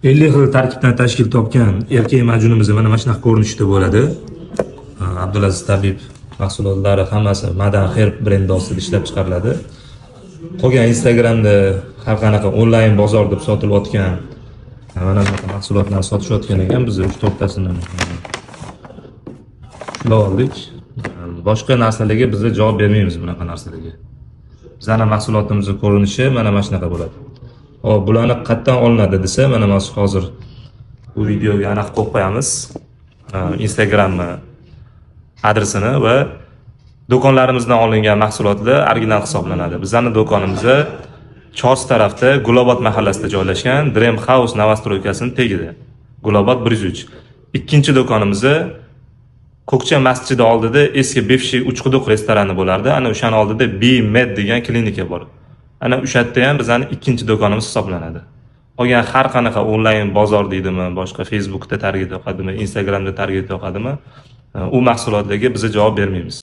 50 xil tarkibdan tashkil topgan erkak majunimiz mana shunaqa ko'rinishda bo'ladi. Abdulaziz Tabib mahsulotlari hammasi Madan Herb brendi ostida ishlab chiqariladi. Qolgan Instagramda har qanaqa onlayn bozor deb sotilayotgan mana bunaqa mahsulotlarni sotishayotgan ekan. Biz 3-4 tasini ushlab oldik. Boshqa narsalarga biz javob bermaymiz bunaqa narsalarga. Bizning mahsulotimizning ko'rinishi mana shunaqa bo'ladi. Hop, bularni qayerdan olinadi desa, mana hozir bu videoga aniq qo'yib qo'yamiz. Instagram adresini va do'konlarimizdan olingan mahsulotlar original hisoblanadi. Bizning do'konimiz Chors tarafda, Gulobod mahallasida joylashgan, Dream House Novostroykasining tagida. Gulobod 103. Ikkinchi do'konimiz Ko'kcha masjidi oldida eski bivshiy uchquduq restorani bo'lardi. Ana o'shaning oldida B-Med degan klinika bor. Ana o'sha yerda ham bizning ikkinchi do'konimiz hisoblanadi. Qolgan har qanaqa onlayn bozor deydimi, boshqa Facebookda targ'ib yoqadimi, Instagramda targ'ib yoqadimi, u mahsulotlarga biz javob bermaymiz.